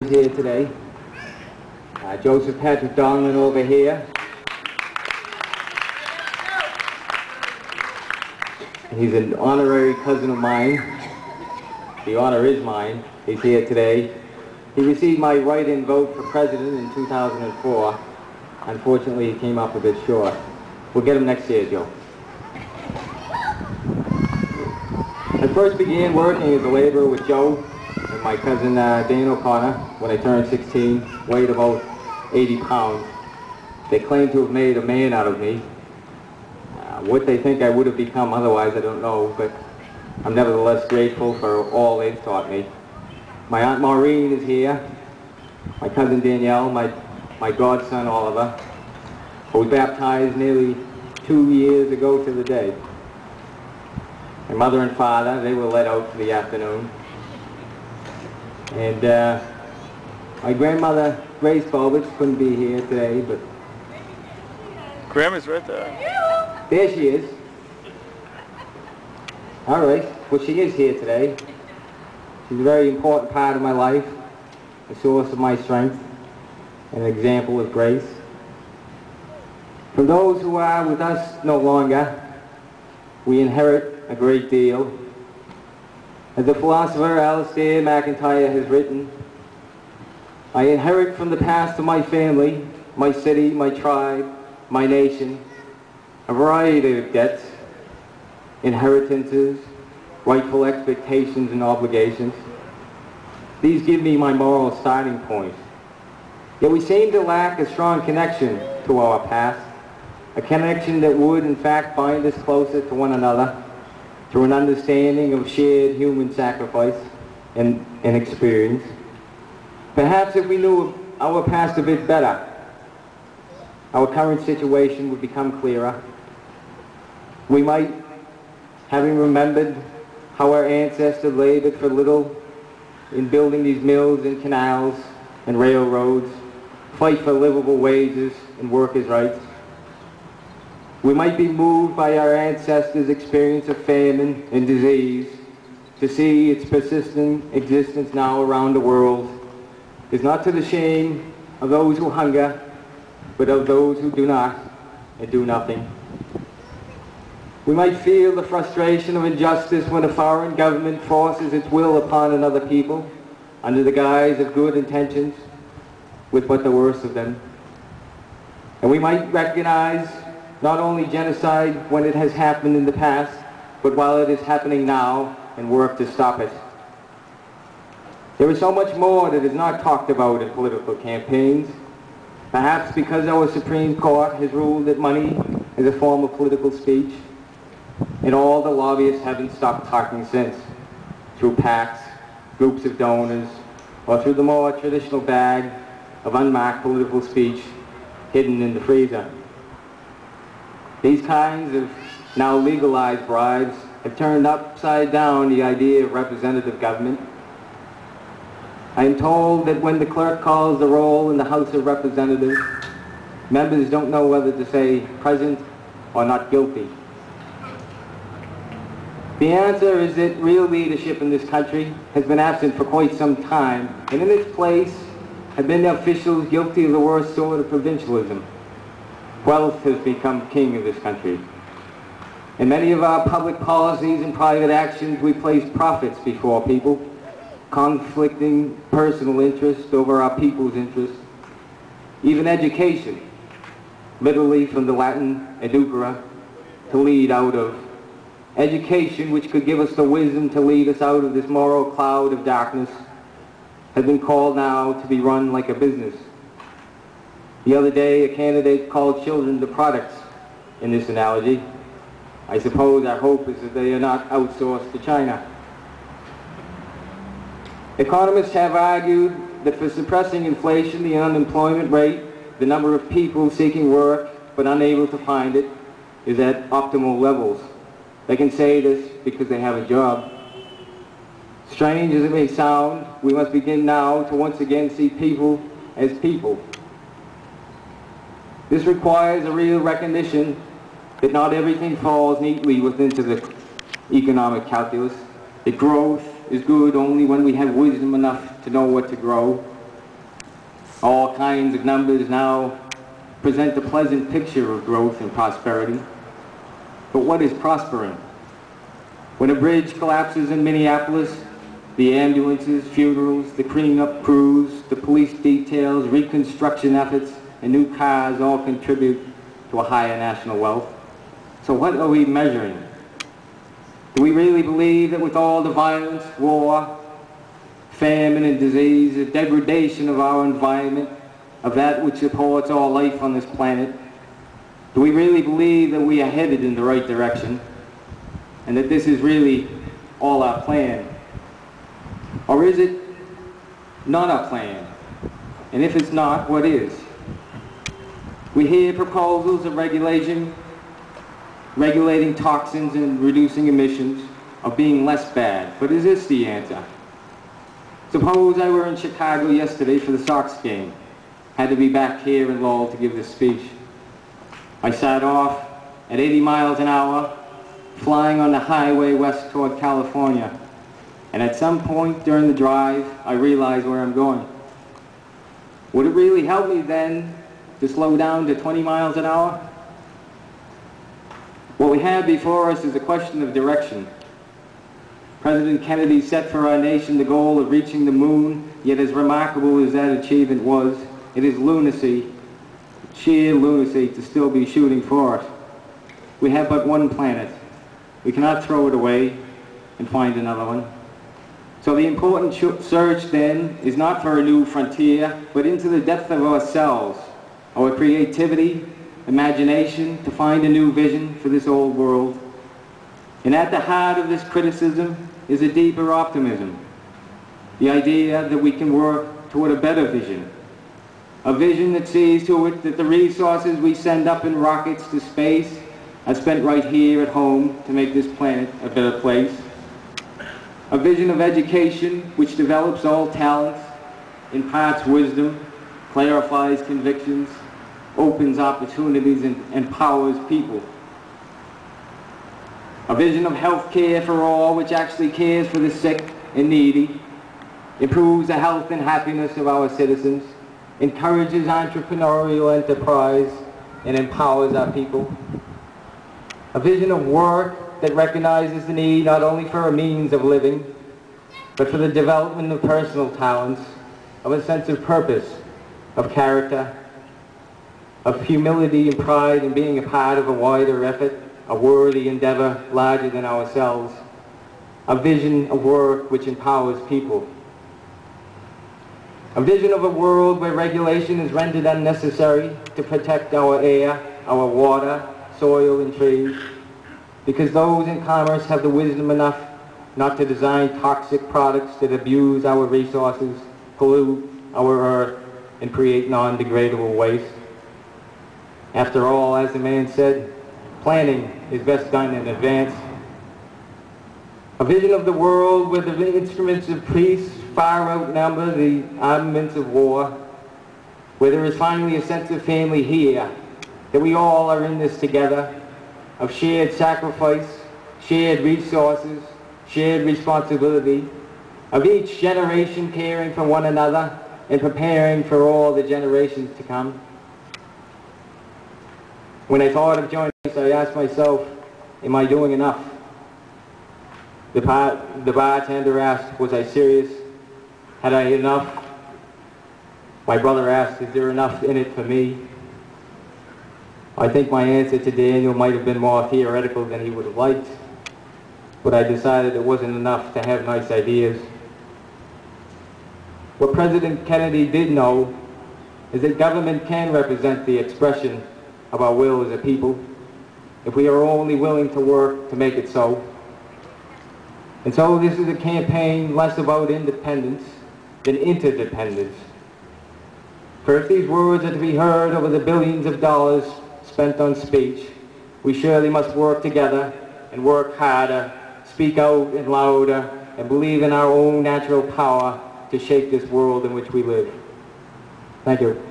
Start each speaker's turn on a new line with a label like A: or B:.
A: Here today. Joseph Patrick Donlan over here. He's an honorary cousin of mine. The honor is mine. He's here today. He received my write-in vote for president in 2004. Unfortunately, he came up a bit short. We'll get him next year, Joe. I first began working as a laborer with Joe and my cousin Dan O'Connor when I turned 16, weighed about 80 pounds. They claim to have made a man out of me. What they think I would have become otherwise, I don't know, but I'm nevertheless grateful for all they've taught me. My Aunt Maureen is here, my cousin Danielle, my godson Oliver, who was baptized nearly 2 years ago to the day. My mother and father, they were let out for the afternoon. And my grandmother, Grace Bowitz, couldn't be here today, but...
B: Grandma's right there.
A: There she is. All right. Well, she is here today. She's a very important part of my life, a source of my strength, and an example of grace. From those who are with us no longer, we inherit a great deal. As the philosopher Alistair McIntyre has written, I inherit from the past of my family, my city, my tribe, my nation, a variety of debts, inheritances, rightful expectations and obligations. These give me my moral starting point. Yet we seem to lack a strong connection to our past, a connection that would in fact bind us closer to one another through an understanding of shared human sacrifice and experience. Perhaps if we knew our past a bit better, our current situation would become clearer. We might, having remembered how our ancestors labored for little in building these mills and canals and railroads, fight for livable wages and workers' rights. We might be moved by our ancestors' experience of famine and disease to see its persistent existence now around the world is not to the shame of those who hunger, but of those who do not and do nothing. We might feel the frustration of injustice when a foreign government forces its will upon another people under the guise of good intentions, with but the worst of them. And we might recognize not only genocide when it has happened in the past, but while it is happening now, and work to stop it. There is so much more that is not talked about in political campaigns, perhaps because our Supreme Court has ruled that money is a form of political speech, and all the lobbyists haven't stopped talking since, through PACs, groups of donors, or through the more traditional bag of unmarked political speech hidden in the freezer. These kinds of now legalized bribes have turned upside down the idea of representative government. I am told that when the clerk calls the roll in the House of Representatives, members don't know whether to say present or not guilty. The answer is that real leadership in this country has been absent for quite some time, and in its place have been the officials guilty of the worst sort of provincialism. Wealth has become king of this country. In many of our public policies and private actions, we place profits before people, conflicting personal interest over our people's interest. Even education, literally from the Latin edukere, to lead out of. Education, which could give us the wisdom to lead us out of this moral cloud of darkness, has been called now to be run like a business. The other day, a candidate called children the products in this analogy. I suppose our hope is that they are not outsourced to China. Economists have argued that for suppressing inflation, the unemployment rate, the number of people seeking work but unable to find it, is at optimal levels. They can say this because they have a job. Strange as it may sound, we must begin now to once again see people as people. This requires a real recognition that not everything falls neatly within the economic calculus, that growth is good only when we have wisdom enough to know what to grow, All kinds of numbers now present a pleasant picture of growth and prosperity. But what is prospering? When a bridge collapses in Minneapolis, the ambulances, funerals, the cleanup crews, the police details, reconstruction efforts, and new cars all contribute to a higher national wealth. So what are we measuring? Do we really believe that with all the violence, war, famine and disease, the degradation of our environment, of that which supports all life on this planet, do we really believe that we are headed in the right direction and that this is really all our plan? Or is it not our plan? And if it's not, what is? We hear proposals of regulating toxins and reducing emissions, of being less bad. But is this the answer? Suppose I were in Chicago yesterday for the Sox game. Had to be back here in Lowell to give this speech. I sat off at 80 miles an hour, flying on the highway west toward California. And at some point during the drive, I realized where I'm going. Would it really help me then to slow down to 20 miles an hour? What we have before us is a question of direction. President Kennedy set for our nation the goal of reaching the moon, yet as remarkable as that achievement was, it is lunacy, sheer lunacy, to still be shooting for it. We have but one planet. We cannot throw it away and find another one. So the important search then is not for a new frontier, but into the depth of ourselves, our creativity, imagination, to find a new vision for this old world. And at the heart of this criticism is a deeper optimism, the idea that we can work toward a better vision, a vision that sees to it that the resources we send up in rockets to space are spent right here at home to make this planet a better place, a vision of education which develops all talents, imparts wisdom, clarifies convictions, opens opportunities, and empowers people. A vision of health care for all, which actually cares for the sick and needy, improves the health and happiness of our citizens, encourages entrepreneurial enterprise, and empowers our people. A vision of work that recognizes the need not only for a means of living, but for the development of personal talents, of a sense of purpose, of character, of humility and pride in being a part of a wider effort, a worthy endeavor larger than ourselves, a vision of work which empowers people. A vision of a world where regulation is rendered unnecessary to protect our air, our water, soil, and trees, because those in commerce have the wisdom enough not to design toxic products that abuse our resources, pollute our earth, and create non-degradable waste. After all, as the man said, planning is best done in advance. A vision of the world where the instruments of peace far outnumber the armaments of war, where there is finally a sense of family here, that we all are in this together, of shared sacrifice, shared resources, shared responsibility, of each generation caring for one another and preparing for all the generations to come. When I thought of joining this, I asked myself, am I doing enough? The bartender asked, was I serious? Had I enough? My brother asked, is there enough in it for me? I think my answer to Daniel might have been more theoretical than he would have liked, but I decided it wasn't enough to have nice ideas. What President Kennedy did know is that government can represent the expression of our will as a people, if we are only willing to work to make it so. And so this is a campaign less about independence than interdependence. For if these words are to be heard over the billions of dollars spent on speech, we surely must work together and work harder, speak out and louder, and believe in our own natural power to shape this world in which we live. Thank you.